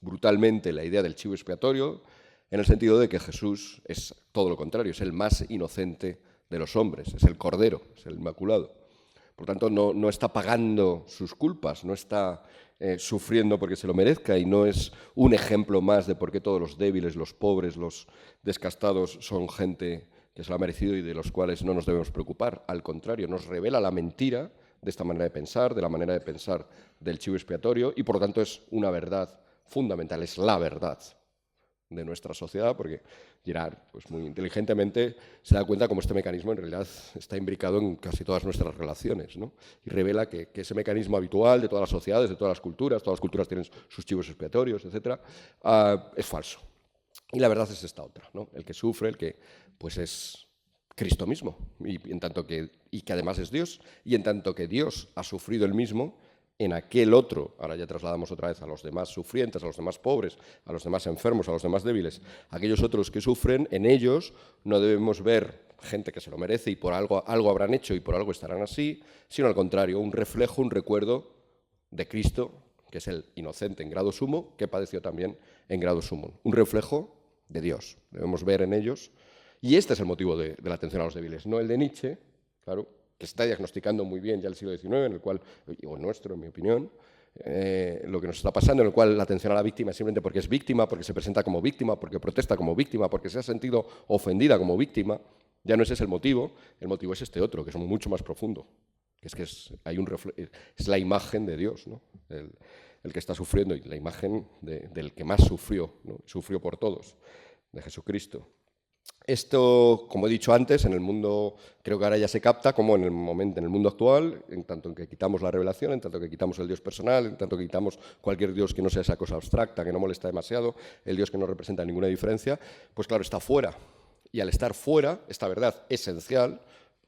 Speaker 1: brutalmente la idea del chivo expiatorio en el sentido de que Jesús es todo lo contrario, es el más inocente de los hombres, es el Cordero, es el Inmaculado. Por tanto, no está pagando sus culpas, no está sufriendo porque se lo merezca y no es un ejemplo más de por qué todos los débiles, los pobres, los descastados son gente que se lo ha merecido y de los cuales no nos debemos preocupar. Al contrario, nos revela la mentira de esta manera de pensar, de la manera de pensar del chivo expiatorio y por lo tanto es una verdad fundamental, es la verdad de nuestra sociedad, porque Girard, pues muy inteligentemente, se da cuenta cómo este mecanismo en realidad está imbricado en casi todas nuestras relaciones, ¿no? Y revela que ese mecanismo habitual de todas las sociedades, de todas las culturas tienen sus chivos expiatorios, etc., es falso. Y la verdad es esta otra, ¿no? El que sufre, el que pues es Cristo mismo, y que además es Dios, y en tanto que Dios ha sufrido el mismo, en aquel otro, ahora ya trasladamos otra vez a los demás sufrientes, a los demás pobres, a los demás enfermos, a los demás débiles, aquellos otros que sufren, en ellos no debemos ver gente que se lo merece y por algo habrán hecho y por algo estarán así, sino al contrario, un reflejo, un recuerdo de Cristo, que es el inocente en grado sumo, que padeció también en grado sumo. Un reflejo de Dios. Debemos ver en ellos. Y este es el motivo de la atención a los débiles, no el de Nietzsche, claro, que está diagnosticando muy bien ya el siglo XIX, en el cual, o nuestro, en mi opinión, lo que nos está pasando, en el cual la atención a la víctima es simplemente porque es víctima, porque se presenta como víctima, porque protesta como víctima, porque se ha sentido ofendida como víctima, ya no ese es el motivo es este otro, que es mucho más profundo, que es la imagen de Dios, ¿no? El que está sufriendo y la imagen del que más sufrió, ¿no? Sufrió por todos, de Jesucristo. Esto, como he dicho antes, en el mundo, creo que ahora ya se capta como en el mundo actual, en tanto en que quitamos la revelación, en tanto que quitamos el Dios personal, en tanto que quitamos cualquier Dios que no sea esa cosa abstracta, que no molesta demasiado, el Dios que no representa ninguna diferencia, pues claro, está fuera. Y al estar fuera, esta verdad esencial,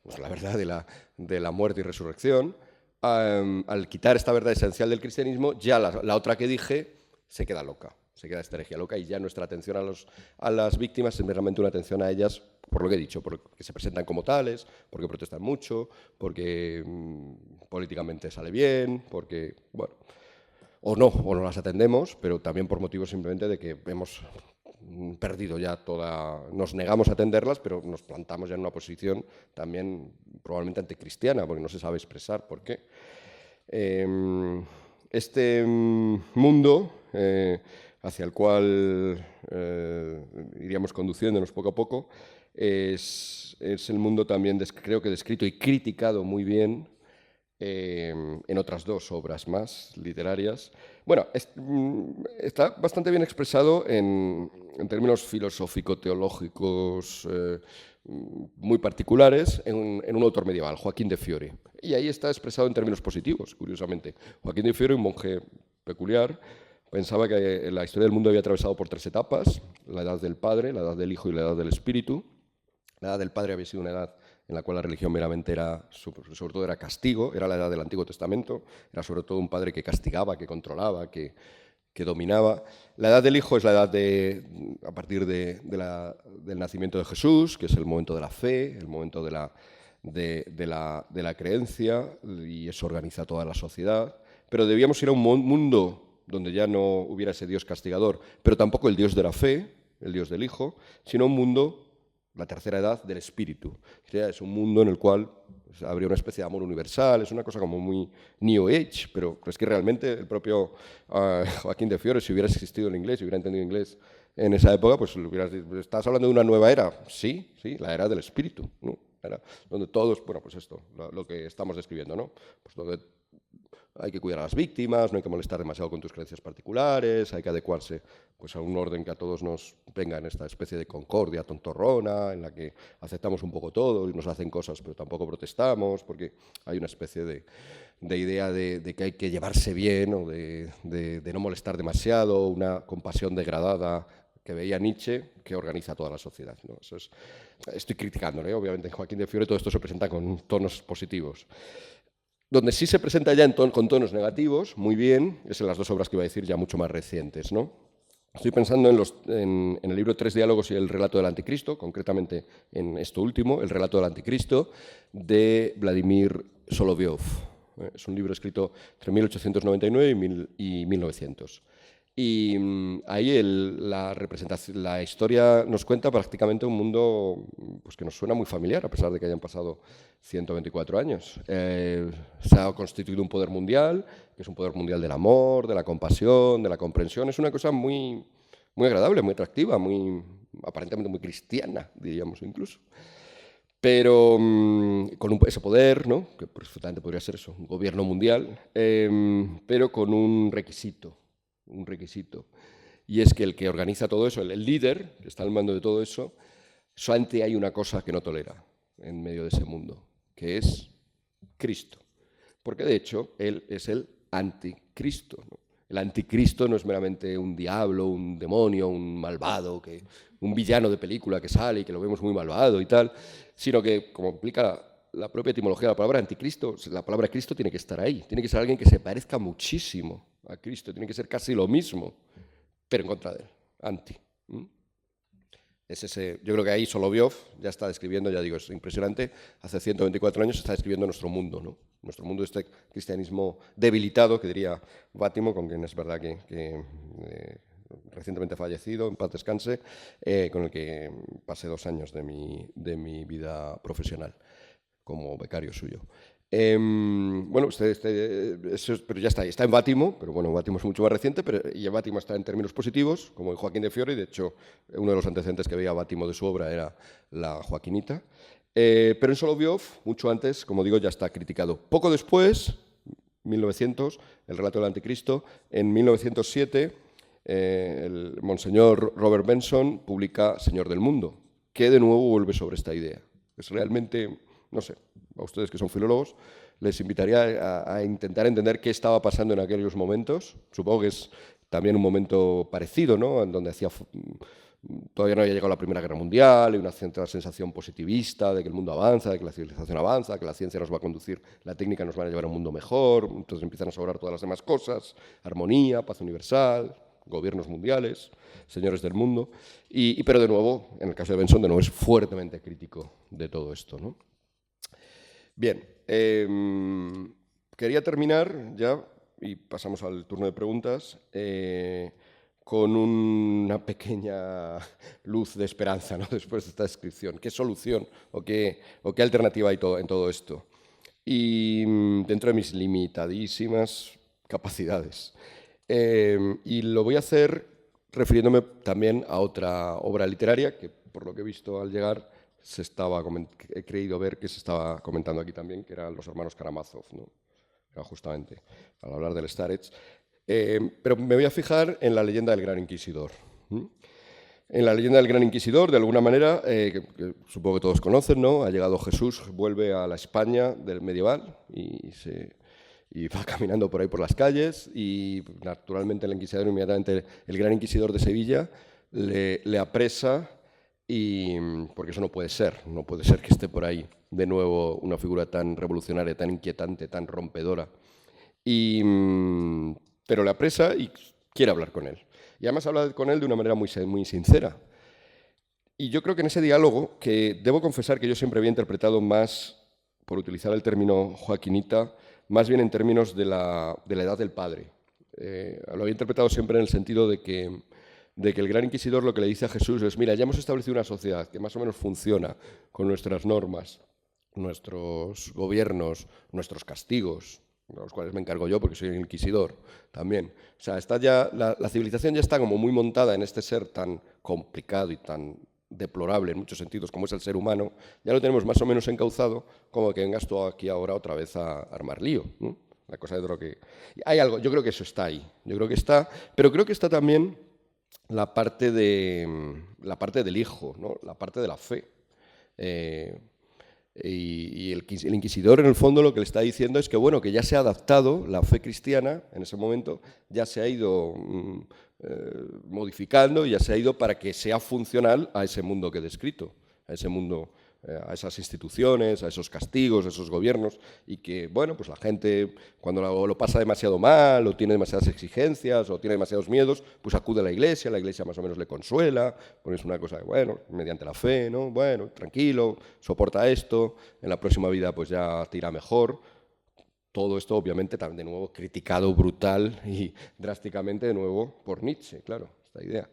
Speaker 1: pues la verdad de la muerte y resurrección, al quitar esta verdad esencial del cristianismo, ya la otra que dije se queda loca. Se queda esta herejía loca y ya nuestra atención a las víctimas es meramente una atención a ellas, por lo que he dicho, porque se presentan como tales, porque protestan mucho, porque políticamente sale bien, porque, bueno, o no las atendemos, pero también por motivos simplemente de que hemos perdido ya nos negamos a atenderlas, pero nos plantamos ya en una posición también probablemente anticristiana, porque no se sabe expresar por qué. Este mundo hacia el cual iríamos conduciéndonos poco a poco es el mundo también, creo que descrito y criticado muy bien en otras dos obras más literarias. Bueno, está bastante bien expresado en términos filosófico-teológicos muy particulares en un autor medieval, Joaquín de Fiore. Y ahí está expresado en términos positivos, curiosamente. Joaquín de Fiore, un monje peculiar, pensaba que la historia del mundo había atravesado por tres etapas: la edad del Padre, la edad del Hijo y la edad del Espíritu. La edad del Padre había sido una edad en la cual la religión meramente era, sobre todo era castigo, era la edad del Antiguo Testamento, era sobre todo un padre que castigaba, que controlaba, que dominaba. La edad del Hijo es la edad a partir del nacimiento de Jesús, que es el momento de la fe, el momento de la creencia, y eso organiza toda la sociedad. Pero debíamos ir a un mundo donde ya no hubiera ese Dios castigador, pero tampoco el Dios de la fe, el Dios del Hijo, sino un mundo, la tercera edad, del espíritu. Es un mundo en el cual habría una especie de amor universal, es una cosa como muy New Age, pero es que realmente el propio Joaquín de Fiore, si hubiera existido el inglés, si hubiera entendido inglés en esa época, pues ¿estás hablando de una nueva era? Sí, la era del espíritu, ¿no? Era donde todos, bueno, pues esto, lo que estamos describiendo, ¿no? Pues donde hay que cuidar a las víctimas, no hay que molestar demasiado con tus creencias particulares, hay que adecuarse pues, a un orden que a todos nos venga en esta especie de concordia tontorrona, en la que aceptamos un poco todo y nos hacen cosas, pero tampoco protestamos, porque hay una especie de idea de que hay que llevarse bien o de no molestar demasiado, una compasión degradada que veía Nietzsche, que organiza toda la sociedad, ¿no? Estoy criticándole, obviamente, en Joaquín de Fiore todo esto se presenta con tonos positivos. Donde sí se presenta ya con tonos negativos, muy bien, es en las dos obras que iba a decir ya mucho más recientes, ¿no? Estoy pensando en el libro Tres diálogos y el relato del anticristo, concretamente en esto último, el relato del anticristo, de Vladimir Soloviov. Es un libro escrito entre 1899 y 1900. Y ahí la historia nos cuenta prácticamente un mundo pues, que nos suena muy familiar, a pesar de que hayan pasado 124 años. Se ha constituido un poder mundial, que es un poder mundial del amor, de la compasión, de la comprensión. Es una cosa muy, muy agradable, muy atractiva, aparentemente muy cristiana, diríamos incluso. Pero con ese poder, ¿no? Que perfectamente podría ser eso, un gobierno mundial, pero con un requisito. Y es que el que organiza todo eso, el líder, que está al mando de todo eso, solamente hay una cosa que no tolera en medio de ese mundo, que es Cristo. Porque de hecho, él es el anticristo, ¿no? El anticristo no es meramente un diablo, un demonio, un malvado, un villano de película que sale y que lo vemos muy malvado y tal, sino que, como implica la propia etimología de la palabra anticristo, la palabra Cristo tiene que estar ahí, tiene que ser alguien que se parezca muchísimo a Cristo, tiene que ser casi lo mismo, pero en contra de él, anti. Yo creo que ahí Soloviov ya está describiendo, ya digo, es impresionante, hace 124 años está describiendo nuestro mundo, ¿no? Nuestro mundo, este cristianismo debilitado, que diría Bátimo, con quien es verdad que recientemente fallecido, en paz descanse, con el que pasé 2 años de mi vida profesional como becario suyo. Bueno, pero ya está en Bátimo, pero bueno, Bátimo es mucho más reciente, y Bátimo está en términos positivos, como en Joaquín de Fiore, y de hecho uno de los antecedentes que veía Bátimo de su obra era la Joaquinita. Pero en Soloviov, mucho antes, como digo, ya está criticado. Poco después, 1900, el relato del anticristo, en 1907, el monseñor Robert Benson publica Señor del Mundo, que de nuevo vuelve sobre esta idea. Es realmente, no sé, a ustedes que son filólogos, les invitaría a intentar entender qué estaba pasando en aquellos momentos. Supongo que es también un momento parecido, ¿no? En donde todavía no había llegado la Primera Guerra Mundial, y una cierta sensación positivista de que el mundo avanza, de que la civilización avanza, que la ciencia nos va a conducir, la técnica nos va a llevar a un mundo mejor, entonces empiezan a sobrar todas las demás cosas, armonía, paz universal, gobiernos mundiales, señores del mundo, pero de nuevo, en el caso de Benson, de nuevo es fuertemente crítico de todo esto, ¿no? Bien, quería terminar ya, y pasamos al turno de preguntas, con una pequeña luz de esperanza, ¿no? Después de esta descripción. ¿Qué solución o qué alternativa hay en todo esto? Y dentro de mis limitadísimas capacidades. Y lo voy a hacer refiriéndome también a otra obra literaria que, por lo que he visto al llegar, he creído ver que se estaba comentando aquí también, que eran los hermanos Karamazov, ¿no? Era justamente al hablar del Starets. Pero me voy a fijar en la leyenda del Gran Inquisidor. En la leyenda del Gran Inquisidor, de alguna manera, que supongo que todos conocen, ¿no? Ha llegado Jesús, vuelve a la España del medieval y va caminando por ahí por las calles y naturalmente el inquisidor, inmediatamente el Gran Inquisidor de Sevilla, le apresa porque eso no puede ser que esté por ahí de nuevo una figura tan revolucionaria, tan inquietante, tan rompedora. Pero le apresa y quiere hablar con él. Y además habla con él de una manera muy, muy sincera. Y yo creo que en ese diálogo, que debo confesar que yo siempre había interpretado más, por utilizar el término joaquinita, más bien en términos de la edad del padre. Lo había interpretado siempre en el sentido de que el Gran Inquisidor lo que le dice a Jesús es: mira, ya hemos establecido una sociedad que más o menos funciona con nuestras normas, nuestros gobiernos, nuestros castigos, de los cuales me encargo yo porque soy el inquisidor también. O sea, la civilización ya está como muy montada en este ser tan complicado y tan deplorable en muchos sentidos como es el ser humano. Ya lo tenemos más o menos encauzado, como que vengas tú aquí ahora otra vez a armar lío, ¿no? La cosa de lo que... Hay algo, yo creo que eso está ahí, yo creo que está, pero creo que está también la parte del hijo, ¿no? La parte de la fe. Y el inquisidor, en el fondo, lo que le está diciendo es que, bueno, que ya se ha adaptado la fe cristiana, en ese momento, ya se ha ido modificando, ya se ha ido para que sea funcional a ese mundo que he descrito, a ese mundo, a esas instituciones, a esos castigos, a esos gobiernos, y que, bueno, pues la gente, cuando lo pasa demasiado mal, o tiene demasiadas exigencias, o tiene demasiados miedos, pues acude a la iglesia más o menos le consuela, porque es una cosa que, bueno, mediante la fe, ¿no? Bueno, tranquilo, soporta esto, en la próxima vida pues ya te irá mejor. Todo esto, obviamente, también de nuevo criticado brutal y drásticamente de nuevo por Nietzsche, claro, esta idea.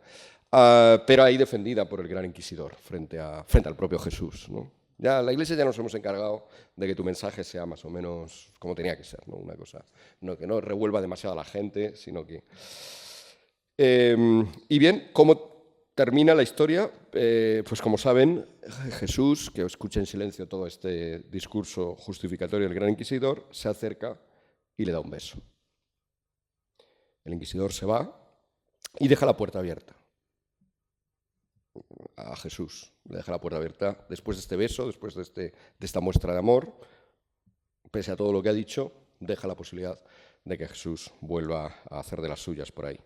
Speaker 1: Pero ahí defendida por el Gran Inquisidor frente al propio Jesús, ¿no? Ya la Iglesia ya nos hemos encargado de que tu mensaje sea más o menos como tenía que ser, ¿no? Una cosa, no, que no revuelva demasiado a la gente, sino que... y bien, ¿cómo termina la historia? Pues como saben, Jesús, que escucha en silencio todo este discurso justificatorio del Gran Inquisidor, se acerca y le da un beso. El Inquisidor se va y deja la puerta abierta a Jesús. Le deja la puerta abierta después de este beso, después de esta muestra de amor. Pese a todo lo que ha dicho, deja la posibilidad de que Jesús vuelva a hacer de las suyas por ahí.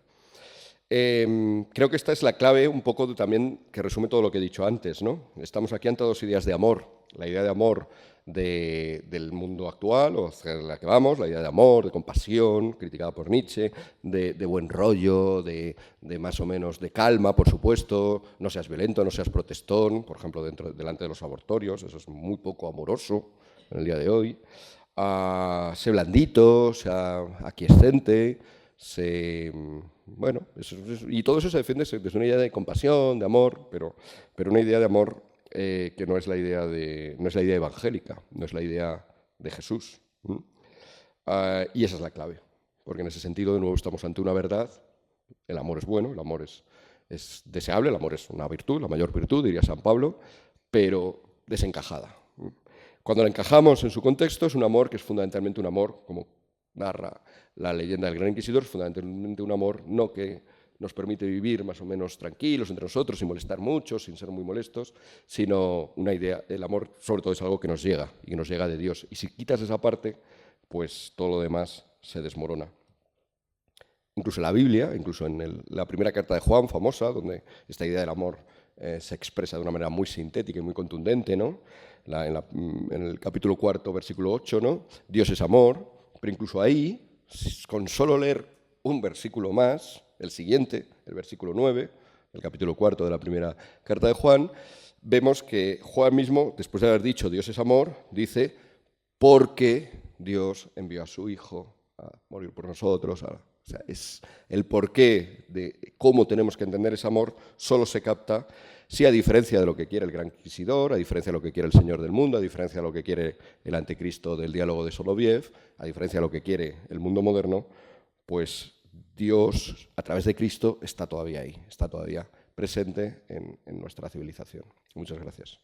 Speaker 1: Creo que esta es la clave un poco también que resume todo lo que he dicho antes, ¿no? Estamos aquí ante dos ideas de amor. La idea de amor del mundo actual, o hacia la que vamos, la idea de amor, de compasión, criticada por Nietzsche, de buen rollo, de más o menos de calma, por supuesto, no seas violento, no seas protestón, por ejemplo, delante de los abortorios, eso es muy poco amoroso en el día de hoy. Sé blandito, sea aquiescente, bueno, y todo eso se defiende desde una idea de compasión, de amor, pero una idea de amor que no es la idea evangélica, no es la idea de Jesús. Y esa es la clave, porque en ese sentido, de nuevo, estamos ante una verdad. El amor es bueno, el amor es deseable, el amor es una virtud, la mayor virtud, diría San Pablo, pero desencajada. Cuando la encajamos en su contexto, es un amor que es fundamentalmente un amor, como narra la leyenda del Gran Inquisidor, es fundamentalmente un amor no que nos permite vivir más o menos tranquilos entre nosotros, sin molestar mucho, sin ser muy molestos, sino una idea, el amor sobre todo es algo que nos llega, y que nos llega de Dios. Y si quitas esa parte, pues todo lo demás se desmorona. Incluso en la Biblia, incluso en la primera carta de Juan, famosa, donde esta idea del amor se expresa de una manera muy sintética y muy contundente, ¿no? En el capítulo 4, versículo 8, ¿no? Dios es amor, pero incluso ahí, con solo leer un versículo más, el siguiente, el versículo 9, el capítulo 4 de la primera carta de Juan, vemos que Juan mismo, después de haber dicho Dios es amor, dice, porque Dios envió a su Hijo a morir por nosotros. O sea, es el porqué de cómo tenemos que entender ese amor, solo se capta si, a diferencia de lo que quiere el Gran Inquisidor, a diferencia de lo que quiere el Señor del mundo, a diferencia de lo que quiere el anticristo del diálogo de Soloviev, a diferencia de lo que quiere el mundo moderno, pues Dios, a través de Cristo, está todavía ahí, está todavía presente en nuestra civilización. Muchas gracias.